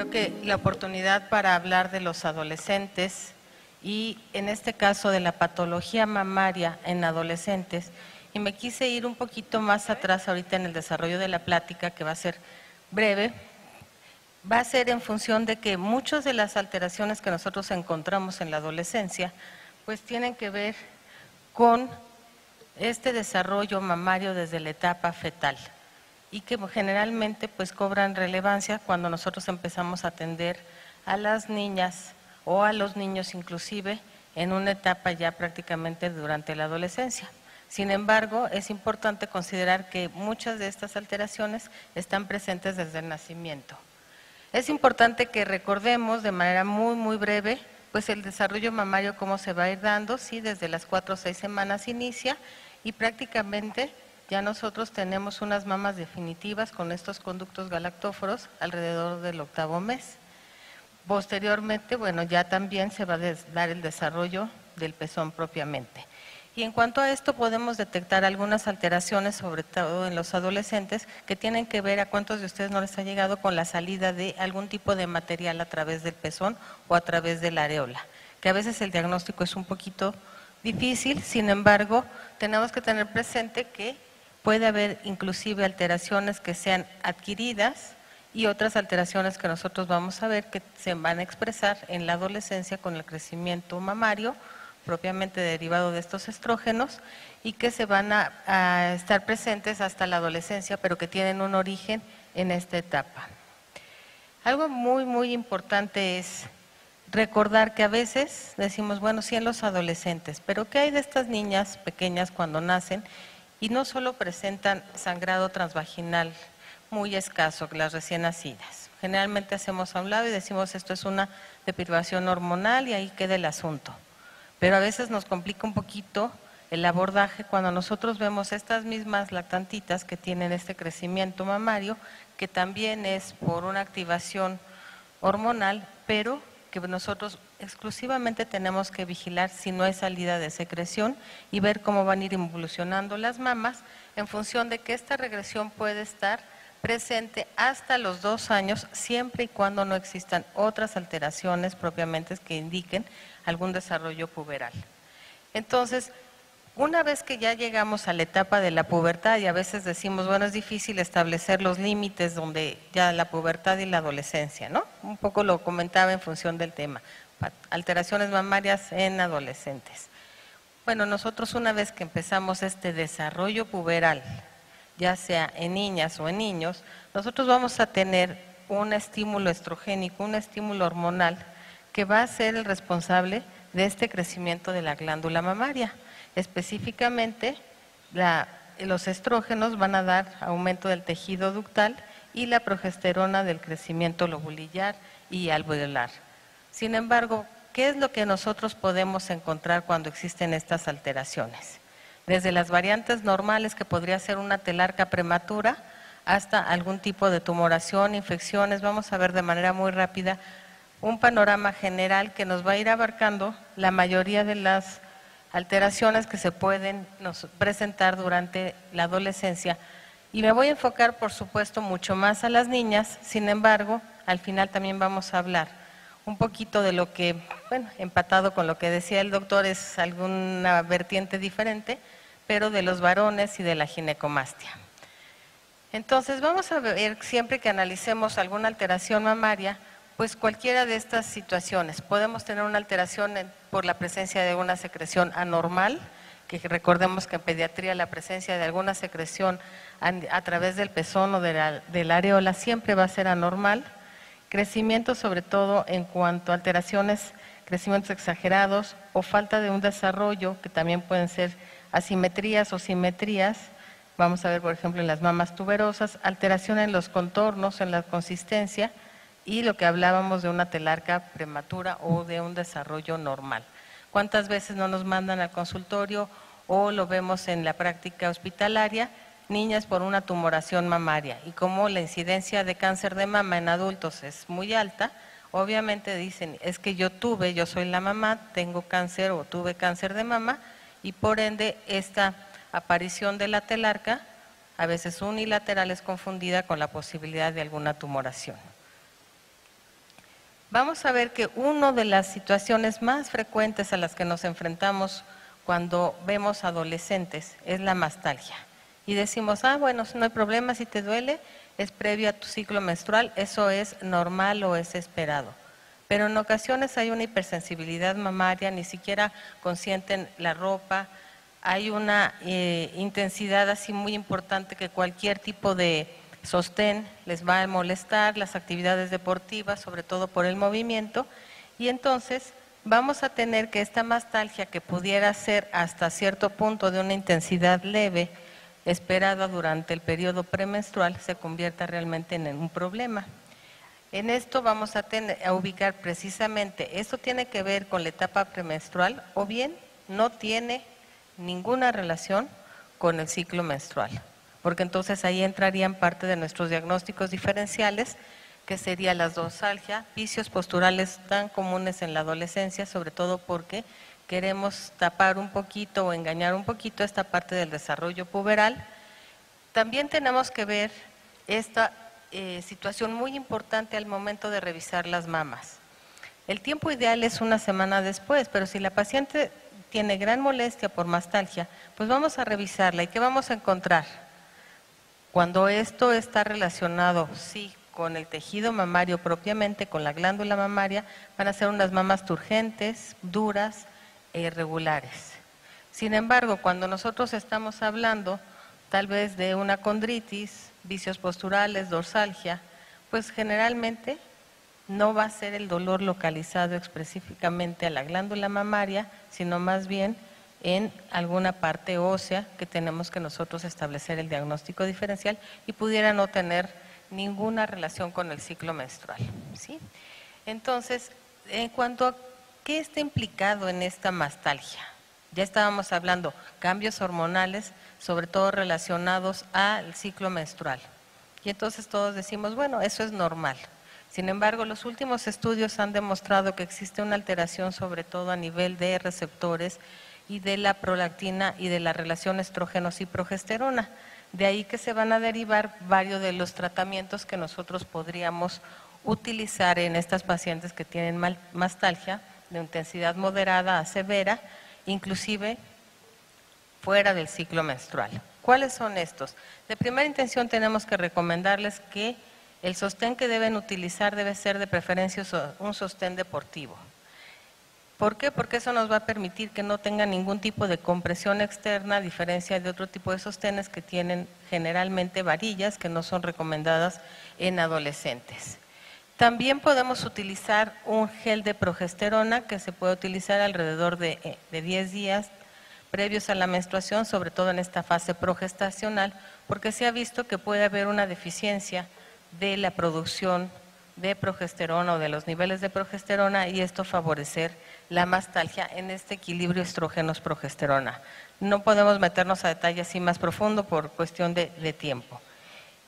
Creo que la oportunidad para hablar de los adolescentes y en este caso de la patología mamaria en adolescentes, y me quise ir un poquito más atrás ahorita en el desarrollo de la plática, que va a ser breve, va a ser en función de que muchas de las alteraciones que nosotros encontramos en la adolescencia, pues tienen que ver con este desarrollo mamario desde la etapa fetal y que generalmente pues cobran relevancia cuando nosotros empezamos a atender a las niñas o a los niños inclusive en una etapa ya prácticamente durante la adolescencia. Sin embargo, es importante considerar que muchas de estas alteraciones están presentes desde el nacimiento. Es importante que recordemos de manera muy breve pues el desarrollo mamario, cómo se va a ir dando, sí, desde las 4 o 6 semanas inicia y prácticamente ya nosotros tenemos unas mamas definitivas con estos conductos galactóforos alrededor del 8º mes. Posteriormente, bueno, ya también se va a dar el desarrollo del pezón propiamente. Y en cuanto a esto podemos detectar algunas alteraciones, sobre todo en los adolescentes, que tienen que ver, a cuántos de ustedes no les ha llegado, con la salida de algún tipo de material a través del pezón o a través de la areola, que a veces el diagnóstico es un poquito difícil. Sin embargo, tenemos que tener presente que puede haber inclusive alteraciones que sean adquiridas y otras alteraciones que nosotros vamos a ver que se van a expresar en la adolescencia con el crecimiento mamario, propiamente derivado de estos estrógenos, y que se van a estar presentes hasta la adolescencia, pero que tienen un origen en esta etapa. Algo muy importante es recordar que a veces decimos, bueno, sí en los adolescentes, pero ¿qué hay de estas niñas pequeñas cuando nacen y no solo presentan sangrado transvaginal muy escaso, las recién nacidas? Generalmente hacemos a un lado y decimos esto es una deprivación hormonal y ahí queda el asunto. Pero a veces nos complica un poquito el abordaje cuando nosotros vemos estas mismas lactantitas que tienen este crecimiento mamario, que también es por una activación hormonal, pero que nosotros exclusivamente tenemos que vigilar si no hay salida de secreción y ver cómo van a ir evolucionando las mamas en función de que esta regresión puede estar presente hasta los 2 años, siempre y cuando no existan otras alteraciones propiamente que indiquen algún desarrollo puberal. Entonces, una vez que ya llegamos a la etapa de la pubertad, y a veces decimos, bueno, es difícil establecer los límites donde ya la pubertad y la adolescencia, ¿no? Un poco lo comentaba en función del tema, alteraciones mamarias en adolescentes. Bueno, nosotros una vez que empezamos este desarrollo puberal, ya sea en niñas o en niños, nosotros vamos a tener un estímulo estrogénico, un estímulo hormonal que va a ser el responsable de este crecimiento de la glándula mamaria. Específicamente, los estrógenos van a dar aumento del tejido ductal y la progesterona del crecimiento lobulillar y alveolar. Sin embargo, ¿qué es lo que nosotros podemos encontrar cuando existen estas alteraciones? Desde las variantes normales, que podría ser una telarca prematura, hasta algún tipo de tumoración, infecciones. Vamos a ver de manera muy rápida un panorama general que nos va a ir abarcando la mayoría de las alteraciones que se pueden presentar durante la adolescencia. Y me voy a enfocar, por supuesto, mucho más a las niñas. Sin embargo, al final también vamos a hablar un poquito de lo que, bueno, empatado con lo que decía el doctor, es alguna vertiente diferente, pero de los varones y de la ginecomastia. Entonces, vamos a ver, siempre que analicemos alguna alteración mamaria, pues cualquiera de estas situaciones. Podemos tener una alteración por la presencia de una secreción anormal, que recordemos que en pediatría la presencia de alguna secreción a través del pezón o de la areola siempre va a ser anormal. Crecimiento, sobre todo en cuanto a alteraciones, crecimientos exagerados o falta de un desarrollo, que también pueden ser asimetrías o simetrías. Vamos a ver, por ejemplo, en las mamas tuberosas, alteración en los contornos, en la consistencia, y lo que hablábamos de una telarca prematura o de un desarrollo normal. ¿Cuántas veces no nos mandan al consultorio o lo vemos en la práctica hospitalaria? Niñas por una tumoración mamaria, y como la incidencia de cáncer de mama en adultos es muy alta, obviamente dicen, es que yo soy la mamá, tengo cáncer o tuve cáncer de mama, y por ende esta aparición de la telarca, a veces unilateral, es confundida con la posibilidad de alguna tumoración. Vamos a ver que una de las situaciones más frecuentes a las que nos enfrentamos cuando vemos adolescentes es la mastalgia. Y decimos, bueno, no hay problema, si te duele, es previo a tu ciclo menstrual, eso es normal o es esperado. Pero en ocasiones hay una hipersensibilidad mamaria, ni siquiera consienten la ropa, hay una intensidad así muy importante que cualquier tipo de sostén les va a molestar, las actividades deportivas, sobre todo por el movimiento, y entonces vamos a tener que esta mastalgia, que pudiera ser hasta cierto punto de una intensidad leve, esperada durante el periodo premenstrual, se convierta realmente en un problema. En esto vamos a ubicar precisamente, esto tiene que ver con la etapa premenstrual o bien no tiene ninguna relación con el ciclo menstrual, porque entonces ahí entrarían parte de nuestros diagnósticos diferenciales, que sería la dorsalgia, vicios posturales tan comunes en la adolescencia, sobre todo porque queremos tapar un poquito o engañar un poquito esta parte del desarrollo puberal. También tenemos que ver esta situación muy importante al momento de revisar las mamas. El tiempo ideal es una semana después, pero si la paciente tiene gran molestia por mastalgia, pues vamos a revisarla. ¿Y qué vamos a encontrar? Cuando esto está relacionado, sí, con el tejido mamario propiamente, con la glándula mamaria, van a ser unas mamas turgentes, duras e irregulares. Sin embargo, cuando nosotros estamos hablando tal vez de una condritis, vicios posturales, dorsalgia, pues generalmente no va a ser el dolor localizado específicamente a la glándula mamaria, sino más bien en alguna parte ósea que tenemos que nosotros establecer el diagnóstico diferencial y pudiera no tener ninguna relación con el ciclo menstrual, ¿sí? Entonces, en cuanto a qué está implicado en esta mastalgia, ya estábamos hablando cambios hormonales, sobre todo relacionados al ciclo menstrual. Y entonces todos decimos, bueno, eso es normal. Sin embargo, los últimos estudios han demostrado que existe una alteración, sobre todo a nivel de receptores y de la prolactina y de la relación estrógenos y progesterona. De ahí que se van a derivar varios de los tratamientos que nosotros podríamos utilizar en estas pacientes que tienen mastalgia de intensidad moderada a severa, inclusive fuera del ciclo menstrual. ¿Cuáles son estos? De primera intención tenemos que recomendarles que el sostén que deben utilizar debe ser de preferencia un sostén deportivo. ¿Por qué? Porque eso nos va a permitir que no tenga ningún tipo de compresión externa, a diferencia de otro tipo de sostenes que tienen generalmente varillas que no son recomendadas en adolescentes. También podemos utilizar un gel de progesterona que se puede utilizar alrededor de 10 días previos a la menstruación, sobre todo en esta fase progestacional, porque se ha visto que puede haber una deficiencia de la producción de progesterona o de los niveles de progesterona y esto favorecer la mastalgia en este equilibrio estrógenos-progesterona. No podemos meternos a detalle así más profundo por cuestión de tiempo.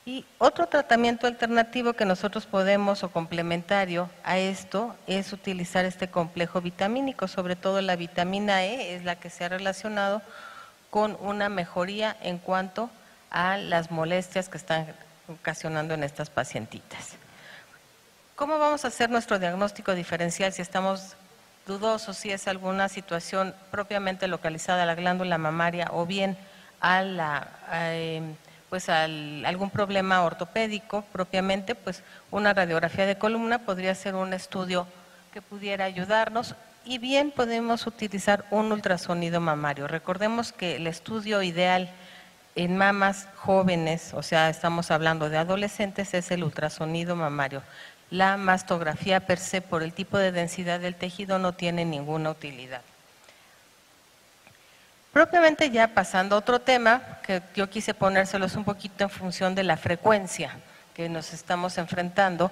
Y otro tratamiento alternativo que nosotros podemos o complementario a esto es utilizar este complejo vitamínico, sobre todo la vitamina E es la que se ha relacionado con una mejoría en cuanto a las molestias que están ocasionando en estas pacientitas. ¿Cómo vamos a hacer nuestro diagnóstico diferencial si estamos dudosos si es alguna situación propiamente localizada a la glándula mamaria o bien a algún problema ortopédico propiamente? Pues una radiografía de columna podría ser un estudio que pudiera ayudarnos y bien podemos utilizar un ultrasonido mamario. Recordemos que el estudio ideal en mamas jóvenes, o sea, estamos hablando de adolescentes, es el ultrasonido mamario. La mastografía per se, por el tipo de densidad del tejido, no tiene ninguna utilidad. Propiamente ya pasando a otro tema, que yo quise ponérselos un poquito en función de la frecuencia que nos estamos enfrentando.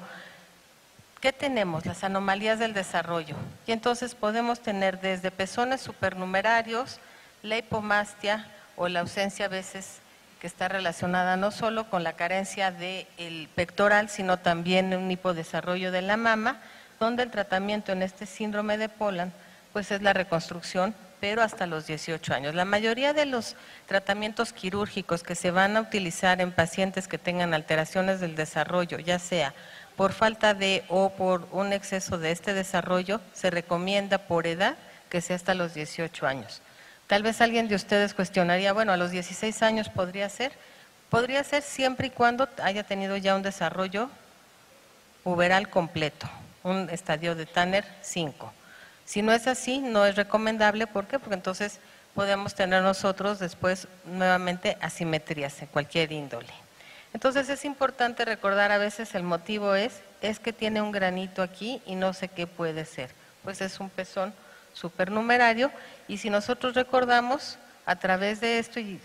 ¿Qué tenemos? Las anomalías del desarrollo. Y entonces podemos tener desde pezones supernumerarios, la hipomastia o la ausencia a veces que está relacionada no solo con la carencia del pectoral, sino también un hipodesarrollo de la mama, donde el tratamiento en este síndrome de Poland pues es la reconstrucción, pero hasta los 18 años. La mayoría de los tratamientos quirúrgicos que se van a utilizar en pacientes que tengan alteraciones del desarrollo, ya sea por falta de o por un exceso de este desarrollo, se recomienda por edad que sea hasta los 18 años. Tal vez alguien de ustedes cuestionaría, bueno, a los 16 años podría ser siempre y cuando haya tenido ya un desarrollo puberal completo, un estadio de Tanner 5. Si no es así, no es recomendable. ¿Por qué? Porque entonces podemos tener nosotros después nuevamente asimetrías en cualquier índole. Entonces es importante recordar, a veces el motivo es que tiene un granito aquí y no sé qué puede ser. Pues es un pezón supernumerario, y si nosotros recordamos a través de esto y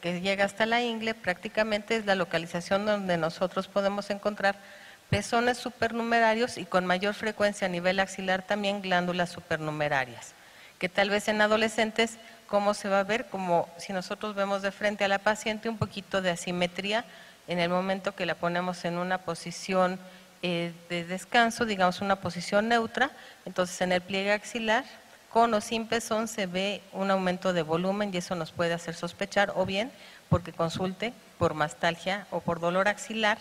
que llega hasta la ingle, prácticamente es la localización donde nosotros podemos encontrar pezones supernumerarios y con mayor frecuencia a nivel axilar también glándulas supernumerarias, que tal vez en adolescentes, ¿cómo se va a ver? Como si nosotros vemos de frente a la paciente un poquito de asimetría en el momento que la ponemos en una posición de descanso, digamos una posición neutra. Entonces en el pliegue axilar, con o sin pezón, se ve un aumento de volumen y eso nos puede hacer sospechar, o bien porque consulte por mastalgia o por dolor axilar,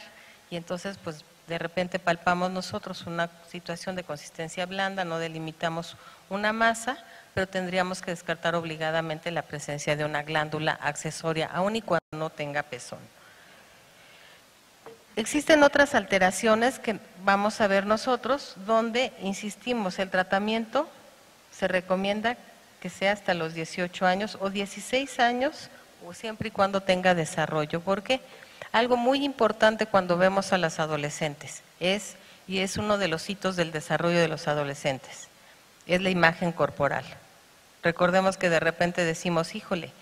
y entonces pues de repente palpamos nosotros una situación de consistencia blanda, no delimitamos una masa, pero tendríamos que descartar obligadamente la presencia de una glándula accesoria, aun y cuando no tenga pezón. Existen otras alteraciones que vamos a ver nosotros, donde, insistimos, el tratamiento se recomienda que sea hasta los 18 años o 16 años, o siempre y cuando tenga desarrollo. ¿Por qué? Algo muy importante cuando vemos a las adolescentes y es uno de los hitos del desarrollo de los adolescentes, es la imagen corporal. Recordemos que de repente decimos, híjole,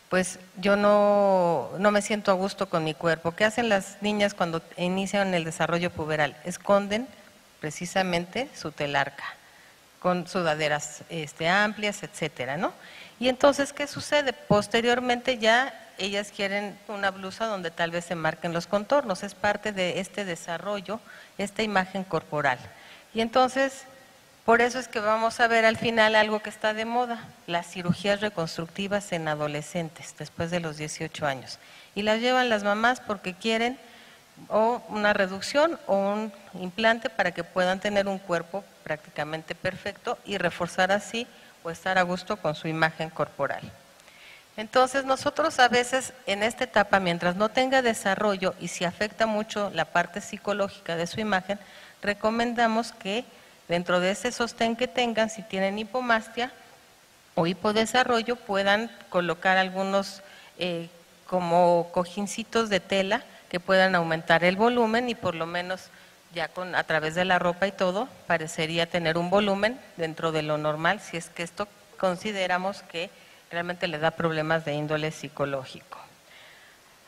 pues yo no me siento a gusto con mi cuerpo. ¿Qué hacen las niñas cuando inician el desarrollo puberal? Esconden precisamente su telarca con sudaderas amplias, etcétera, ¿no? Y entonces, ¿qué sucede? Posteriormente ya ellas quieren una blusa donde tal vez se marquen los contornos, es parte de este desarrollo, esta imagen corporal. Y entonces, por eso es que vamos a ver al final algo que está de moda, las cirugías reconstructivas en adolescentes después de los 18 años. Y las llevan las mamás porque quieren o una reducción o un implante para que puedan tener un cuerpo prácticamente perfecto y reforzar así o estar a gusto con su imagen corporal. Entonces nosotros a veces en esta etapa, mientras no tenga desarrollo y si afecta mucho la parte psicológica de su imagen, recomendamos que dentro de ese sostén que tengan, si tienen hipomastia o hipodesarrollo, puedan colocar algunos como cojincitos de tela que puedan aumentar el volumen y por lo menos ya a través de la ropa y todo, parecería tener un volumen dentro de lo normal, si es que esto consideramos que realmente le da problemas de índole psicológico.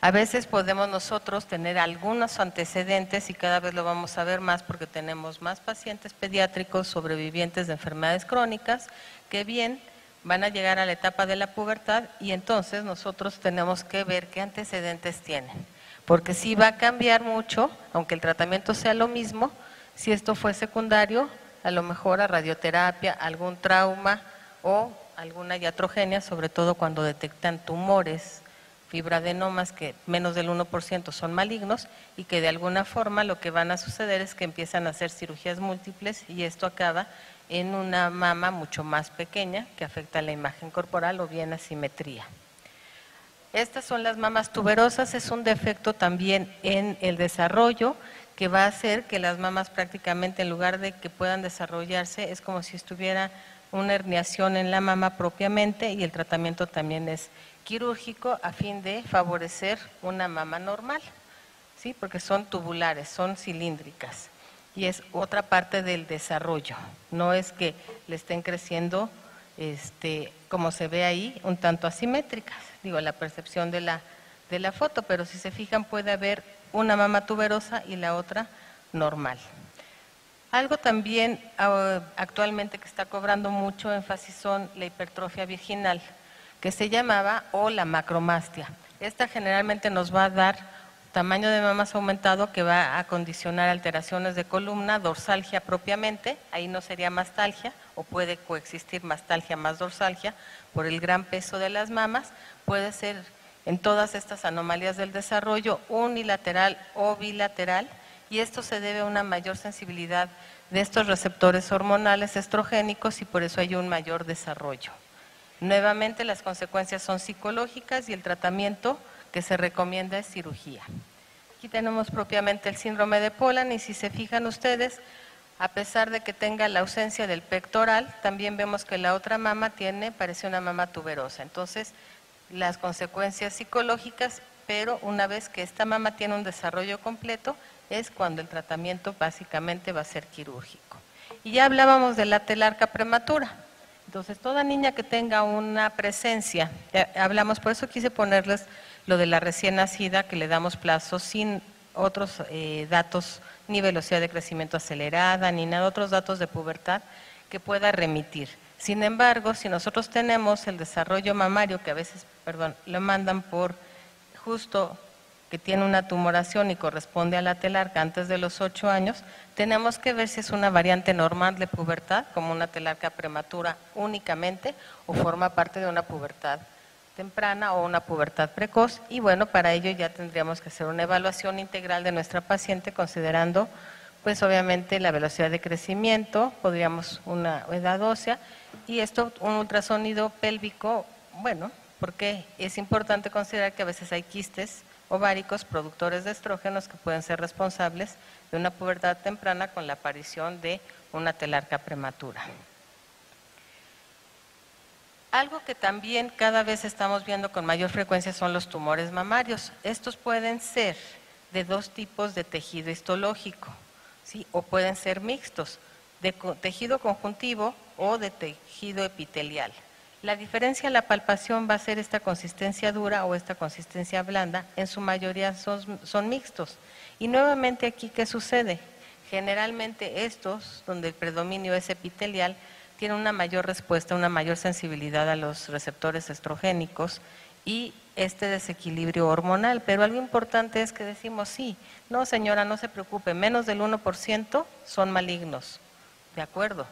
A veces podemos nosotros tener algunos antecedentes y cada vez lo vamos a ver más porque tenemos más pacientes pediátricos sobrevivientes de enfermedades crónicas que bien van a llegar a la etapa de la pubertad y entonces nosotros tenemos que ver qué antecedentes tienen. Porque sí va a cambiar mucho, aunque el tratamiento sea lo mismo, si esto fue secundario, a lo mejor a radioterapia, algún trauma o alguna iatrogenia, sobre todo cuando detectan tumores, fibroadenomas que menos del 1% son malignos y que de alguna forma lo que van a suceder es que empiezan a hacer cirugías múltiples y esto acaba en una mama mucho más pequeña que afecta a la imagen corporal o bien asimetría. Estas son las mamas tuberosas, es un defecto también en el desarrollo que va a hacer que las mamas prácticamente en lugar de que puedan desarrollarse es como si estuviera una herniación en la mama propiamente y el tratamiento también es quirúrgico a fin de favorecer una mama normal, ¿sí? Porque son tubulares, son cilíndricas y es otra parte del desarrollo, no es que le estén creciendo como se ve ahí, un tanto asimétricas, digo, la percepción de la foto, pero si se fijan puede haber una mama tuberosa y la otra normal. Algo también actualmente que está cobrando mucho énfasis son la hipertrofia virginal, que se llamaba o la macromastia. Esta generalmente nos va a dar tamaño de mamas aumentado que va a condicionar alteraciones de columna, dorsalgia propiamente, ahí no sería mastalgia o puede coexistir mastalgia más dorsalgia por el gran peso de las mamas, puede ser en todas estas anomalías del desarrollo unilateral o bilateral y esto se debe a una mayor sensibilidad de estos receptores hormonales estrogénicos y por eso hay un mayor desarrollo. Nuevamente las consecuencias son psicológicas y el tratamiento que se recomienda es cirugía. Aquí tenemos propiamente el síndrome de Poland y si se fijan ustedes, a pesar de que tenga la ausencia del pectoral, también vemos que la otra mama parece una mama tuberosa. Entonces, las consecuencias psicológicas, pero una vez que esta mama tiene un desarrollo completo, es cuando el tratamiento básicamente va a ser quirúrgico. Y ya hablábamos de la telarca prematura. Entonces, toda niña que tenga una presencia, hablamos, por eso quise ponerles lo de la recién nacida, que le damos plazo sin otros datos, ni velocidad de crecimiento acelerada, ni nada, otros datos de pubertad que pueda remitir. Sin embargo, si nosotros tenemos el desarrollo mamario, que a veces, lo mandan por justo que tiene una tumoración y corresponde a la telarca antes de los 8 años, tenemos que ver si es una variante normal de pubertad, como una telarca prematura únicamente, o forma parte de una pubertad temprana o una pubertad precoz, y bueno, para ello ya tendríamos que hacer una evaluación integral de nuestra paciente considerando pues obviamente la velocidad de crecimiento, podríamos una edad ósea, y esto un ultrasonido pélvico, bueno, porque es importante considerar que a veces hay quistes ováricos productores de estrógenos que pueden ser responsables de una pubertad temprana con la aparición de una telarca prematura. Algo que también cada vez estamos viendo con mayor frecuencia son los tumores mamarios. Estos pueden ser de dos tipos de tejido histológico, ¿sí? O pueden ser mixtos, de tejido conjuntivo o de tejido epitelial. La diferencia en la palpación va a ser esta consistencia dura o esta consistencia blanda, en su mayoría son mixtos. Y nuevamente aquí, ¿qué sucede? Generalmente estos, donde el predominio es epitelial, tienen una mayor respuesta, una mayor sensibilidad a los receptores estrogénicos y este desequilibrio hormonal. Pero algo importante es que decimos, sí, no señora, no se preocupe, menos del 1% son malignos, ¿de acuerdo?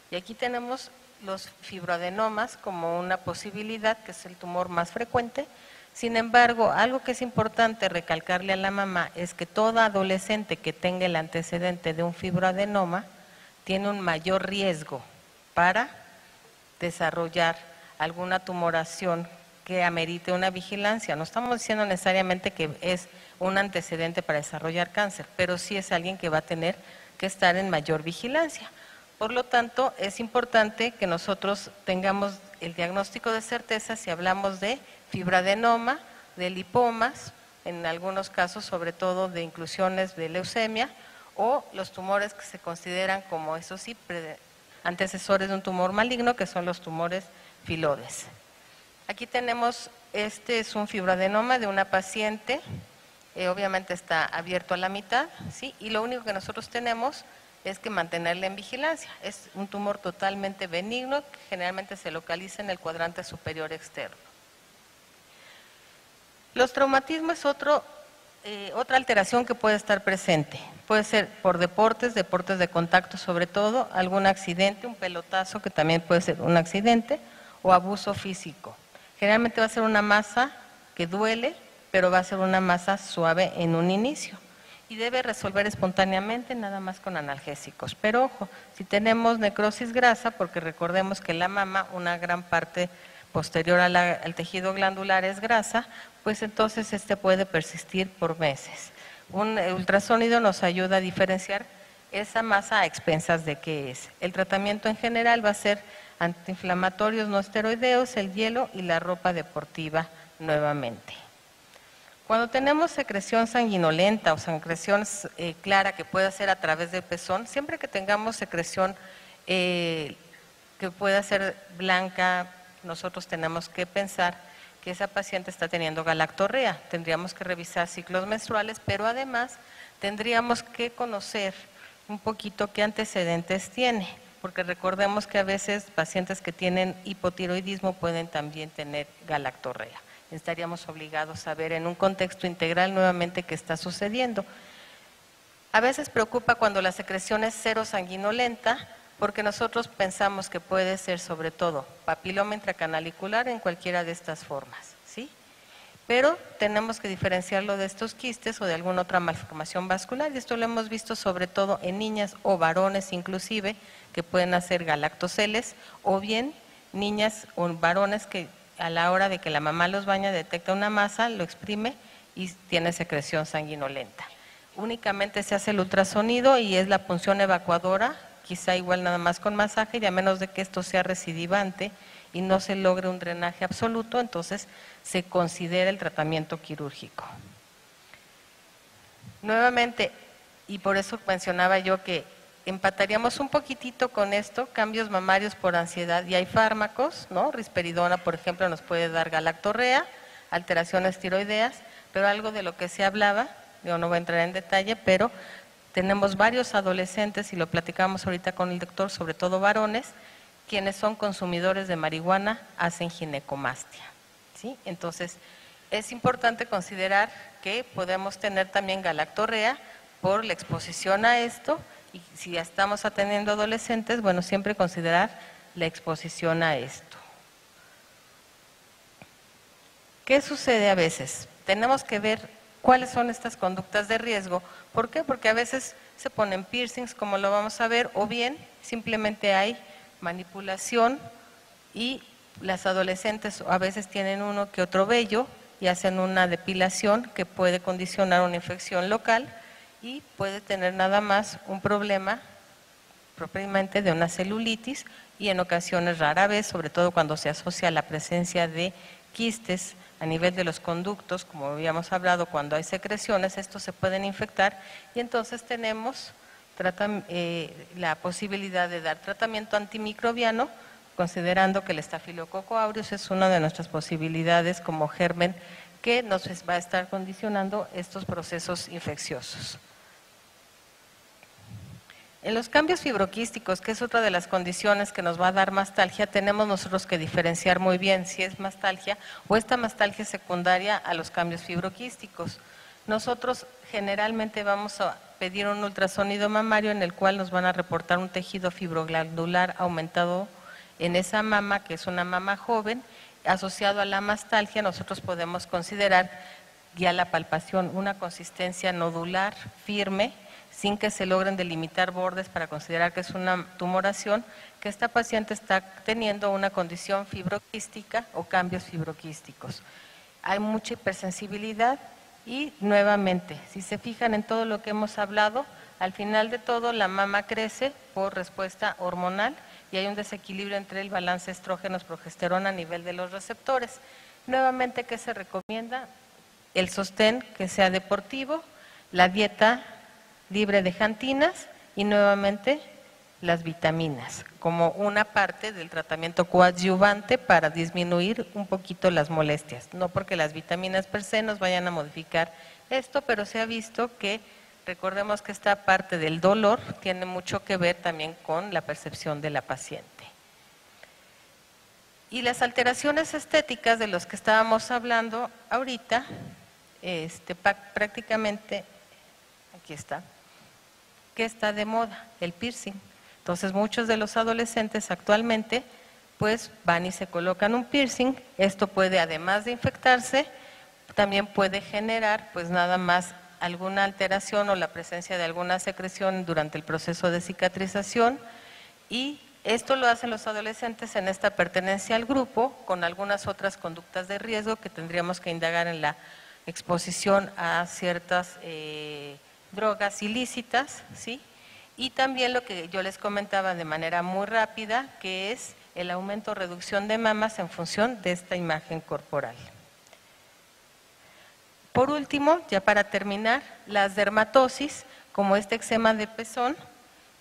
Y aquí tenemos los fibroadenomas como una posibilidad, que es el tumor más frecuente. Sin embargo, algo que es importante recalcarle a la mamá es que toda adolescente que tenga el antecedente de un fibroadenoma tiene un mayor riesgo para desarrollar alguna tumoración que amerite una vigilancia. No estamos diciendo necesariamente que es un antecedente para desarrollar cáncer, pero sí es alguien que va a tener que estar en mayor vigilancia. Por lo tanto, es importante que nosotros tengamos el diagnóstico de certeza si hablamos de fibroadenoma, de lipomas, en algunos casos sobre todo de inclusiones de leucemia, o los tumores que se consideran como, eso sí, antecesores de un tumor maligno, que son los tumores filodes. Aquí tenemos, este es un fibroadenoma de una paciente, obviamente está abierto a la mitad, ¿sí? Y lo único que nosotros tenemos es que mantenerla en vigilancia. Es un tumor totalmente benigno que generalmente se localiza en el cuadrante superior externo. Los traumatismos es otra alteración que puede estar presente. Puede ser por deportes de contacto sobre todo, algún accidente, un pelotazo que también puede ser un accidente, o abuso físico. Generalmente va a ser una masa que duele, pero va a ser una masa suave en un inicio. Y debe resolver espontáneamente nada más con analgésicos. Pero ojo, si tenemos necrosis grasa, porque recordemos que la mama, una gran parte posterior al tejido glandular es grasa, pues entonces este puede persistir por meses. Un ultrasonido nos ayuda a diferenciar esa masa a expensas de qué es. El tratamiento en general va a ser antiinflamatorios no esteroideos, el hielo y la ropa deportiva nuevamente. Cuando tenemos secreción sanguinolenta o secreción clara que puede ser a través del pezón, siempre que tengamos secreción que pueda ser blanca, nosotros tenemos que pensar que esa paciente está teniendo galactorrea. Tendríamos que revisar ciclos menstruales, pero además tendríamos que conocer un poquito qué antecedentes tiene, porque recordemos que a veces pacientes que tienen hipotiroidismo pueden también tener galactorrea. Estaríamos obligados a ver en un contexto integral nuevamente qué está sucediendo. A veces preocupa cuando la secreción es cero sanguinolenta, porque nosotros pensamos que puede ser sobre todo papiloma intracanalicular en cualquiera de estas formas, ¿sí? pero tenemos que diferenciarlo de estos quistes o de alguna otra malformación vascular, y esto lo hemos visto sobre todo en niñas o varones inclusive, que pueden hacer galactoceles, o bien niñas o varones que a la hora de que la mamá los baña detecta una masa, lo exprime y tiene secreción sanguinolenta. Únicamente se hace el ultrasonido y es la punción evacuadora, quizá igual nada más con masaje, y a menos de que esto sea recidivante y no se logre un drenaje absoluto, entonces se considera el tratamiento quirúrgico. Nuevamente, y por eso mencionaba yo que empataríamos un poquitito con esto, cambios mamarios por ansiedad, y hay fármacos, ¿no? Risperidona, por ejemplo, nos puede dar galactorrea, alteraciones tiroideas, pero algo de lo que se hablaba, yo no voy a entrar en detalle, pero tenemos varios adolescentes, y lo platicamos ahorita con el doctor, sobre todo varones, quienes son consumidores de marihuana, hacen ginecomastia, ¿sí? Entonces, es importante considerar que podemos tener también galactorrea por la exposición a esto, y si ya estamos atendiendo adolescentes, bueno, siempre considerar la exposición a esto. ¿Qué sucede a veces? Tenemos que ver cuáles son estas conductas de riesgo. ¿Por qué? Porque a veces se ponen piercings, como lo vamos a ver, o bien simplemente hay manipulación y las adolescentes a veces tienen uno que otro vello y hacen una depilación que puede condicionar una infección local y puede tener nada más un problema propiamente de una celulitis, y en ocasiones rara vez, sobre todo cuando se asocia a la presencia de quistes a nivel de los conductos, como habíamos hablado, cuando hay secreciones, estos se pueden infectar, y entonces tenemos la posibilidad de dar tratamiento antimicrobiano, considerando que el estafilococo aureus es una de nuestras posibilidades como germen que nos va a estar condicionando estos procesos infecciosos. En los cambios fibroquísticos, que es otra de las condiciones que nos va a dar mastalgia, tenemos nosotros que diferenciar muy bien si es mastalgia o esta mastalgia secundaria a los cambios fibroquísticos. Nosotros generalmente vamos a pedir un ultrasonido mamario en el cual nos van a reportar un tejido fibroglandular aumentado en esa mama, que es una mama joven. Asociado a la mastalgia, nosotros podemos considerar ya la palpación una consistencia nodular firme, sin que se logren delimitar bordes para considerar que es una tumoración, que esta paciente está teniendo una condición fibroquística o cambios fibroquísticos. Hay mucha hipersensibilidad y nuevamente, si se fijan en todo lo que hemos hablado, al final de todo la mama crece por respuesta hormonal y hay un desequilibrio entre el balance estrógenos-progesterona a nivel de los receptores. Nuevamente, ¿qué se recomienda? El sostén que sea deportivo, la dieta libre de xantinas y nuevamente las vitaminas como una parte del tratamiento coadyuvante para disminuir un poquito las molestias. No porque las vitaminas per se nos vayan a modificar esto, pero se ha visto que, recordemos que esta parte del dolor tiene mucho que ver también con la percepción de la paciente. Y las alteraciones estéticas de los que estábamos hablando ahorita, prácticamente, aquí está, que está de moda, el piercing. Entonces muchos de los adolescentes actualmente pues van y se colocan un piercing. Esto puede, además de infectarse, también puede generar pues nada más alguna alteración o la presencia de alguna secreción durante el proceso de cicatrización, y esto lo hacen los adolescentes en esta pertenencia al grupo con algunas otras conductas de riesgo que tendríamos que indagar en la exposición a ciertas drogas ilícitas, ¿sí? Y también lo que yo les comentaba de manera muy rápida, que es el aumento o reducción de mamas en función de esta imagen corporal. Por último, ya para terminar, las dermatosis, como este eczema de pezón,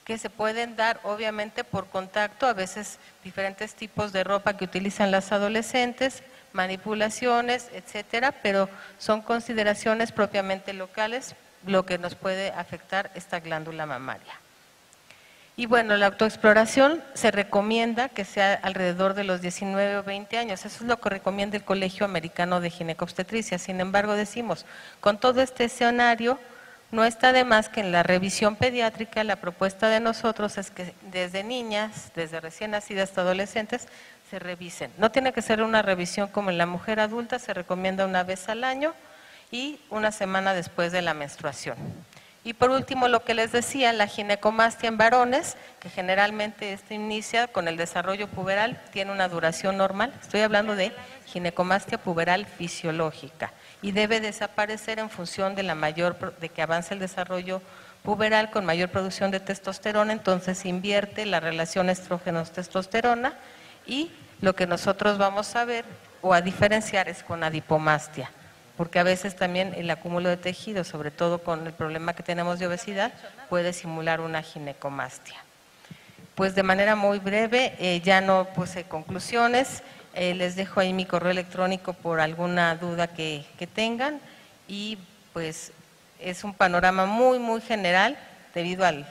que se pueden dar obviamente por contacto, a veces diferentes tipos de ropa que utilizan las adolescentes, manipulaciones, etcétera, pero son consideraciones propiamente locales lo que nos puede afectar esta glándula mamaria. Y bueno, la autoexploración se recomienda que sea alrededor de los 19 o 20 años, eso es lo que recomienda el Colegio Americano de Ginecobstetricia. Sin embargo, decimos, con todo este escenario, no está de más que en la revisión pediátrica la propuesta de nosotros es que desde niñas, desde recién nacidas hasta adolescentes, se revisen. No tiene que ser una revisión como en la mujer adulta, se recomienda una vez al año y una semana después de la menstruación. Y por último, lo que les decía, la ginecomastia en varones, que generalmente inicia con el desarrollo puberal, tiene una duración normal. Estoy hablando de ginecomastia puberal fisiológica y debe desaparecer en función de de que avance el desarrollo puberal con mayor producción de testosterona, entonces invierte la relación estrógenos-testosterona y lo que nosotros vamos a ver o a diferenciar es con adipomastia, porque a veces también el acúmulo de tejido, sobre todo con el problema que tenemos de obesidad, puede simular una ginecomastia. Pues de manera muy breve, ya no puse conclusiones, les dejo ahí mi correo electrónico por alguna duda que tengan y pues es un panorama muy, muy general debido al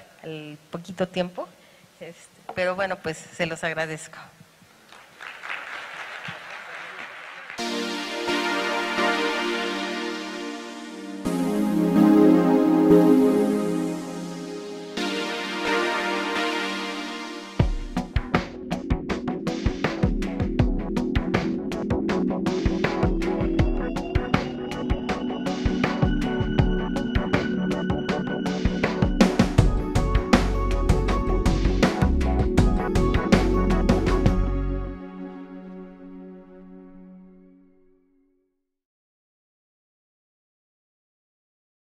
poquito tiempo, pero bueno, pues se los agradezco.